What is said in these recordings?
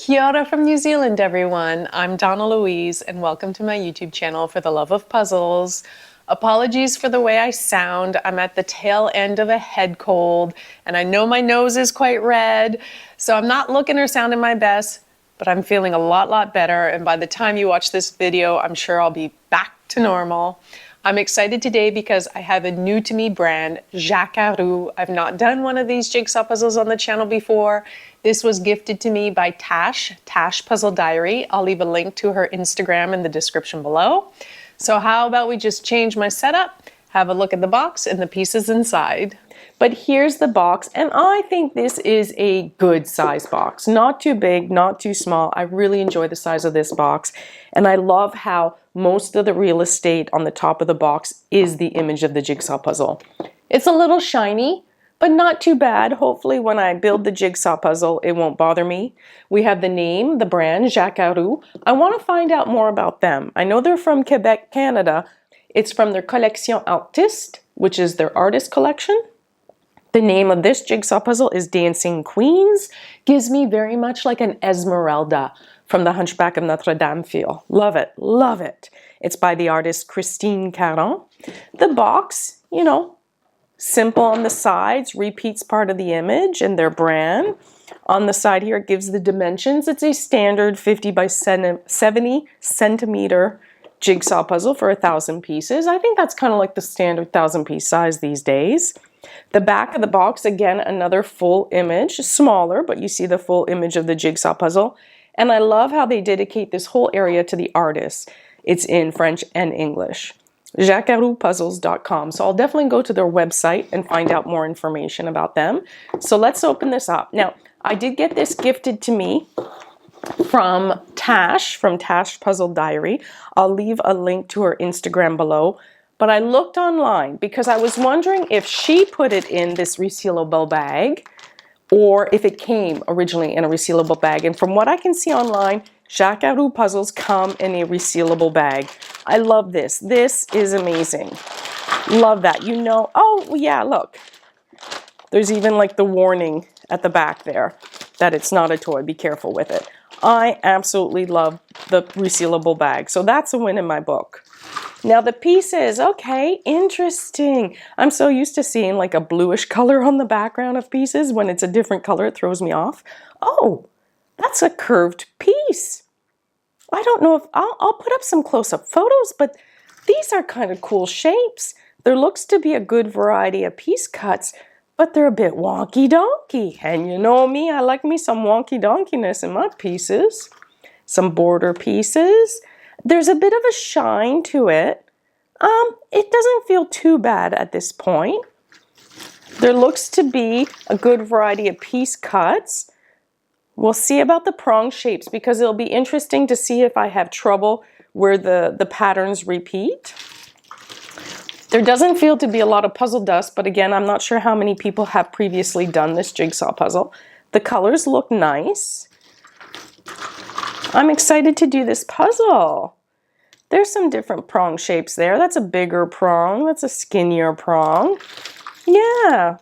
Kia ora from New Zealand, everyone. I'm Donnalouise, and welcome to my YouTube channel for the love of puzzles. Apologies for the way I sound. I'm at the tail end of a head cold, and I know my nose is quite red, so I'm not looking or sounding my best, but I'm feeling a lot better, and by the time you watch this video, I'm sure I'll be back to normal. I'm excited today because I have a new to me brand, JaCaRou's. I've not done one of these jigsaw puzzles on the channel before. This was gifted to me by Tash Puzzle Diary. I'll leave a link to her Instagram in the description below. So how about we just change my setup, have a look at the box and the pieces inside. But here's the box, and I think this is a good size box. Not too big, not too small. I really enjoy the size of this box, and I love how most of the real estate on the top of the box is the image of the jigsaw puzzle. It's a little shiny, but not too bad. Hopefully when I build the jigsaw puzzle, it won't bother me. We have the name, the brand, JaCaRou's. I want to find out more about them. I know they're from Quebec, Canada. It's from their Collection Artiste, which is their artist collection. The name of this jigsaw puzzle is Dancing Queens. Gives me very much like an Esmeralda from the Hunchback of Notre Dame feel. Love it, love it. It's by the artist Christine Karron. The box, you know, simple on the sides, repeats part of the image and their brand. On the side here, it gives the dimensions. It's a standard 50 by 70 centimeter jigsaw puzzle for 1,000 pieces. I think that's kind of like the standard 1,000 piece size these days. The back of the box, again, another full image, smaller, but you see the full image of the jigsaw puzzle. And I love how they dedicate this whole area to the artist. It's in French and English. JaCaRou'spuzzles.com. So I'll definitely go to their website and find out more information about them. So let's open this up. Now, I did get this gifted to me from Tash Puzzle Diary. I'll leave a link to her Instagram below. But I looked online because I was wondering if she put it in this resealable bag or if it came originally in a resealable bag. And from what I can see online, JaCaRou's puzzles come in a resealable bag. I love this. This is amazing. Love that. You know, oh yeah, look. There's even like the warning at the back there that it's not a toy. Be careful with it. I absolutely love the resealable bag. So that's a win in my book. Now the pieces, okay, interesting. I'm so used to seeing like a bluish color on the background of pieces. When it's a different color, it throws me off. Oh, that's a curved piece. I don't know if I'll put up some close-up photos, but these are kind of cool shapes. There looks to be a good variety of piece cuts, but they're a bit wonky-donkey. And you know me, I like me some wonky-donkiness in my pieces. Some border pieces. There's a bit of a shine to it. It doesn't feel too bad at this point. There looks to be a good variety of piece cuts. We'll see about the prong shapes because it'll be interesting to see if I have trouble where the patterns repeat. There doesn't feel to be a lot of puzzle dust, but again, I'm not sure how many people have previously done this jigsaw puzzle. The colors look nice. I'm excited to do this puzzle. There's some different prong shapes there. That's a bigger prong. That's a skinnier prong. Yeah.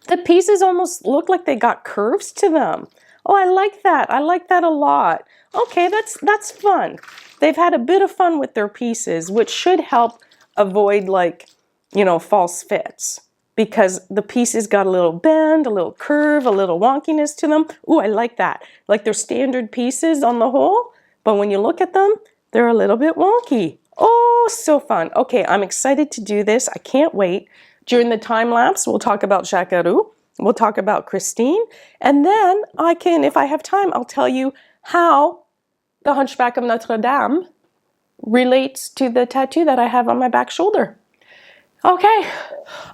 The pieces almost look like they got curves to them. Oh, I like that. I like that a lot. Okay, that's fun. They've had a bit of fun with their pieces, which should help avoid like, you know, false fits. Because the pieces got a little bend, a little curve, a little wonkiness to them. Ooh, I like that. Like they're standard pieces on the whole, but when you look at them, they're a little bit wonky. Oh, so fun. Okay, I'm excited to do this. I can't wait. During the time lapse, we'll talk about JaCaRou's. We'll talk about Christine. And then I can, if I have time, I'll tell you how the Hunchback of Notre Dame relates to the tattoo that I have on my back shoulder. Okay,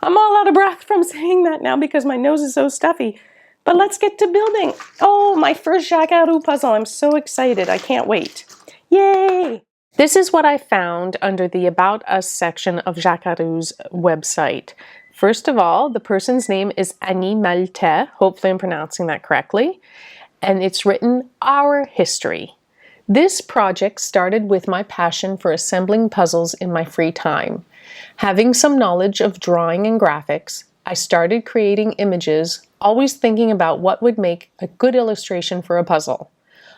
I'm all out of breath from saying that now because my nose is so stuffy. But let's get to building. Oh, my first JaCaRou's puzzle. I'm so excited. I can't wait. Yay! This is what I found under the About Us section of JaCaRou's website. First of all, the person's name is Annie Maltais. Hopefully I'm pronouncing that correctly. And it's written, Our History. This project started with my passion for assembling puzzles in my free time. Having some knowledge of drawing and graphics, I started creating images, always thinking about what would make a good illustration for a puzzle.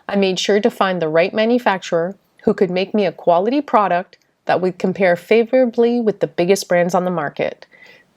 I made sure to find the right manufacturer who could make me a quality product that would compare favorably with the biggest brands on the market.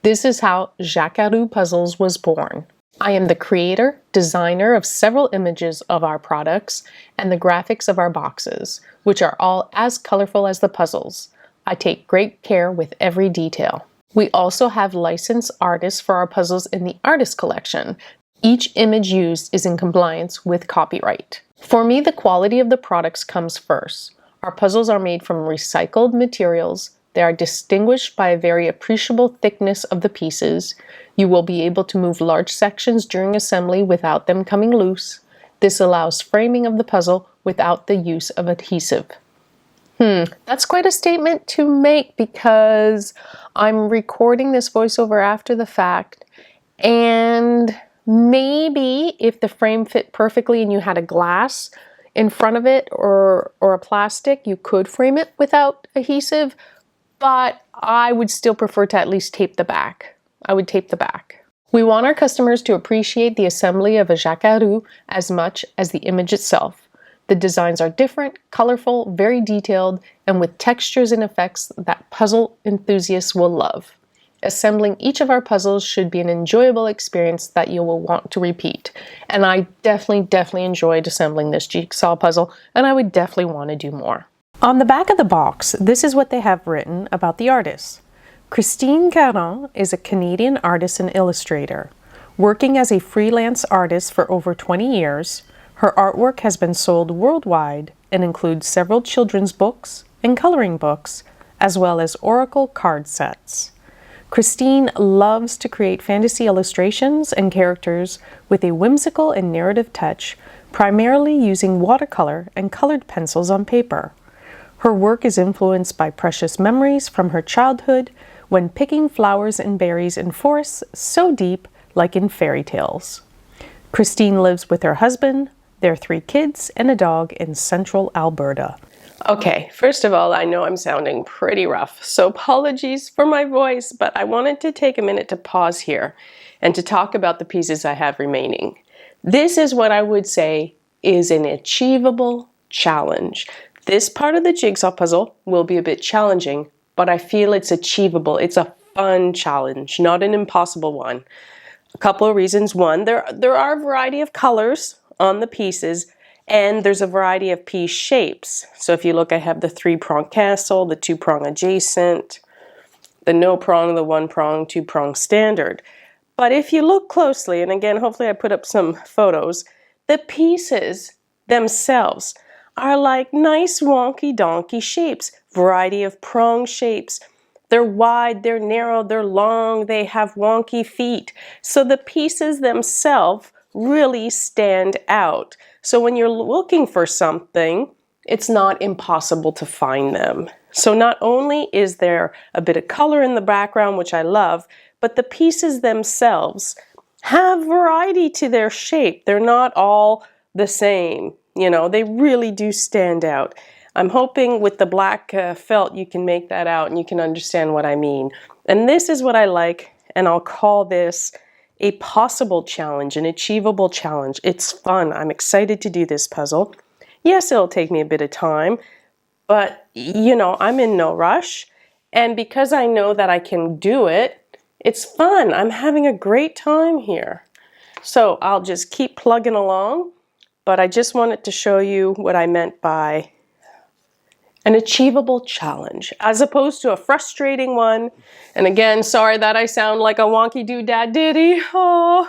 This is how JaCaRou's Puzzles was born. I am the creator, designer of several images of our products and the graphics of our boxes, which are all as colorful as the puzzles. I take great care with every detail. We also have licensed artists for our puzzles in the artist collection. Each image used is in compliance with copyright. For me, the quality of the products comes first. Our puzzles are made from recycled materials. They are distinguished by a very appreciable thickness of the pieces. You will be able to move large sections during assembly without them coming loose. This allows framing of the puzzle without the use of adhesive. That's quite a statement to make because I'm recording this voiceover after the fact, and maybe if the frame fit perfectly and you had a glass in front of it or a plastic, you could frame it without adhesive, but I would still prefer to at least tape the back. I would tape the back. We want our customers to appreciate the assembly of a JaCaRou's as much as the image itself. The designs are different, colorful, very detailed, and with textures and effects that puzzle enthusiasts will love. Assembling each of our puzzles should be an enjoyable experience that you will want to repeat. And I definitely enjoyed assembling this jigsaw puzzle, and I would definitely want to do more. On the back of the box, this is what they have written about the artist. Christine Karron is a Canadian artist and illustrator. Working as a freelance artist for over 20 years, her artwork has been sold worldwide and includes several children's books and coloring books, as well as oracle card sets. Christine loves to create fantasy illustrations and characters with a whimsical and narrative touch, primarily using watercolor and colored pencils on paper. Her work is influenced by precious memories from her childhood when picking flowers and berries in forests so deep like in fairy tales. Christine lives with her husband, their 3 kids, and a dog in central Alberta. Okay, first of all, I know I'm sounding pretty rough, so apologies for my voice, but I wanted to take a minute to pause here and to talk about the pieces I have remaining. This is what I would say is an achievable challenge. This part of the jigsaw puzzle will be a bit challenging, but I feel it's achievable. It's a fun challenge, not an impossible one. A couple of reasons. One, there are a variety of colors on the pieces, and there's a variety of piece shapes. So if you look, I have the 3-prong castle, the 2-prong adjacent, the no prong, the 1-prong, 2-prong standard. But if you look closely, and again, hopefully I put up some photos, the pieces themselves are like nice wonky donkey shapes, variety of prong shapes. They're wide, they're narrow, they're long, they have wonky feet. So the pieces themselves really stand out. So when you're looking for something, it's not impossible to find them. So not only is there a bit of color in the background, which I love, but the pieces themselves have variety to their shape. They're not all the same. You know, they really do stand out. I'm hoping with the black felt you can make that out and you can understand what I mean. And this is what I like, and I'll call this a possible challenge, an achievable challenge. It's fun. I'm excited to do this puzzle. Yes, it'll take me a bit of time, but you know, I'm in no rush. And because I know that I can do it, it's fun. I'm having a great time here. So I'll just keep plugging along, but I just wanted to show you what I meant by an achievable challenge, as opposed to a frustrating one. And again, sorry that I sound like a wonky doodad ditty. Oh,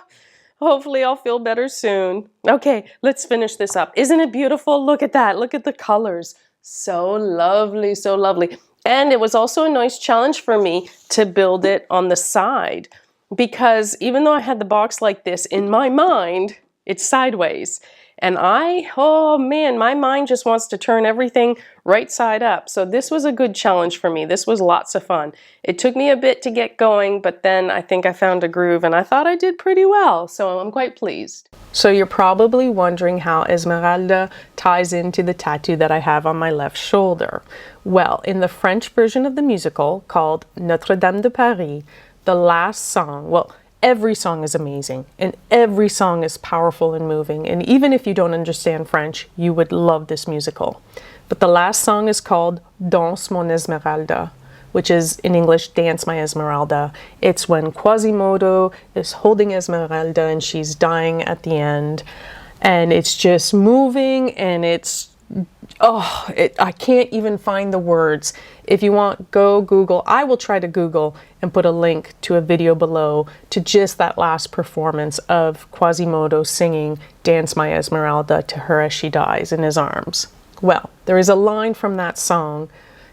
hopefully I'll feel better soon. Okay, let's finish this up. Isn't it beautiful? Look at that. Look at the colors. So lovely, so lovely. And it was also a nice challenge for me to build it on the side, because even though I had the box like this, in my mind, it's sideways. And oh man, my mind just wants to turn everything right side up. So this was a good challenge for me. This was lots of fun. It took me a bit to get going, but then I think I found a groove and I thought I did pretty well. So I'm quite pleased. So you're probably wondering how Esmeralda ties into the tattoo that I have on my left shoulder. Well, in the French version of the musical called Notre Dame de Paris, the last song, well, every song is amazing and every song is powerful and moving. And even if you don't understand French, you would love this musical. But the last song is called Danse mon Esmeralda, which is in English, Dance My Esmeralda. It's when Quasimodo is holding Esmeralda and she's dying at the end. And it's just moving and it's, I can't even find the words. If you want, go Google. I will try to Google and put a link to a video below to just that last performance of Quasimodo singing Dance My Esmeralda to her as she dies in his arms. Well, there is a line from that song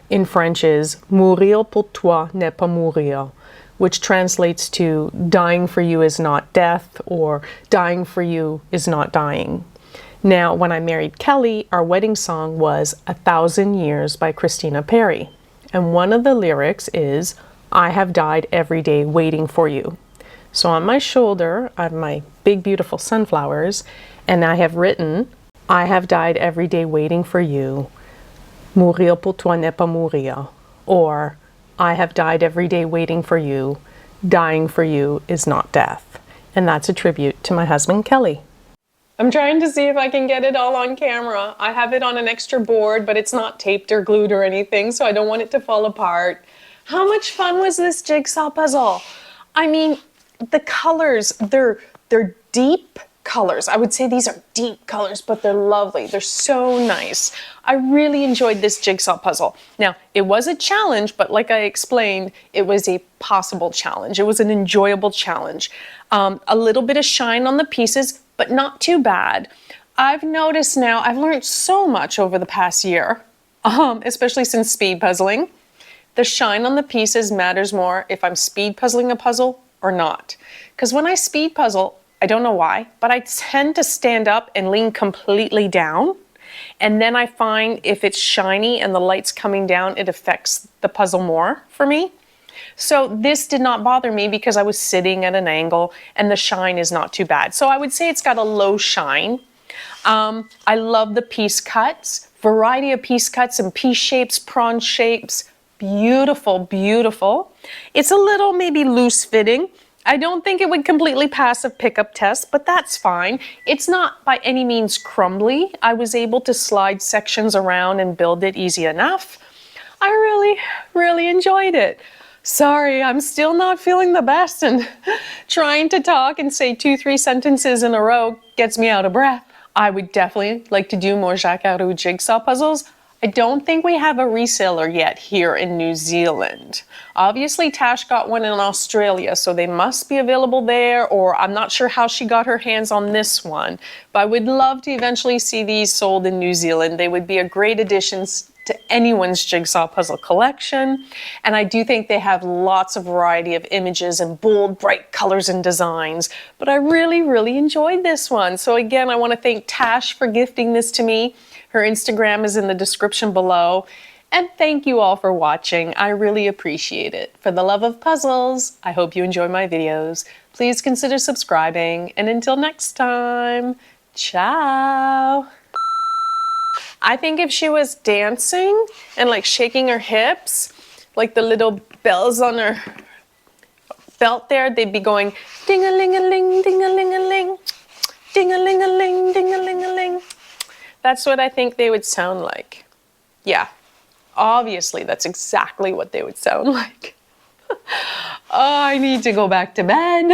in French is Mourir pour toi n'est pas mourir, which translates to dying for you is not death, or dying for you is not dying. Now, when I married Kelly, our wedding song was 1,000 Years by Christine Karron. And one of the lyrics is, I have died every day waiting for you. So on my shoulder, I have my big, beautiful sunflowers, and I have written, I have died every day waiting for you. Mourir pour toi n'est pas mourir. Or, I have died every day waiting for you. Dying for you is not death. And that's a tribute to my husband, Kelly. I'm trying to see if I can get it all on camera. I have it on an extra board, but it's not taped or glued or anything, so I don't want it to fall apart. How much fun was this jigsaw puzzle? I mean, the colors, they're deep colors. I would say these are deep colors, but they're lovely. They're so nice. I really enjoyed this jigsaw puzzle. Now, it was a challenge, but like I explained, it was a possible challenge. It was an enjoyable challenge. A little bit of shine on the pieces, but not too bad. I've noticed now, I've learned so much over the past year, especially since speed puzzling. The shine on the pieces matters more if I'm speed puzzling a puzzle or not. Because when I speed puzzle, I don't know why, but I tend to stand up and lean completely down. And then I find if it's shiny and the light's coming down, it affects the puzzle more for me. So this did not bother me because I was sitting at an angle and the shine is not too bad. So I would say it's got a low shine. I love the piece cuts, variety of piece cuts and piece shapes, prawn shapes. Beautiful, beautiful. It's a little maybe loose fitting. I don't think it would completely pass a pickup test, but that's fine. It's not by any means crumbly. I was able to slide sections around and build it easy enough. I really, really enjoyed it. Sorry, I'm still not feeling the best, and trying to talk and say 2-3 sentences in a row gets me out of breath. I would definitely like to do more JaCaRou's jigsaw puzzles. I don't think we have a reseller yet here in New Zealand. Obviously, Tash got one in Australia, so they must be available there, or I'm not sure how she got her hands on this one. But I would love to eventually see these sold in New Zealand. They would be a great addition to anyone's jigsaw puzzle collection. And I do think they have lots of variety of images and bold, bright colors and designs. But I really, really enjoyed this one. So again, I want to thank Tash for gifting this to me. Her Instagram is in the description below. And thank you all for watching. I really appreciate it. For the love of puzzles, I hope you enjoy my videos. Please consider subscribing. And until next time, ciao. I think if she was dancing and like shaking her hips, like the little bells on her belt there, they'd be going ding-a-ling-a-ling, ding-a-ling-a-ling, ding-a-ling-a-ling, ding-a-ling-a-ling. That's what I think they would sound like. Yeah, obviously that's exactly what they would sound like. Oh, I need to go back to bed.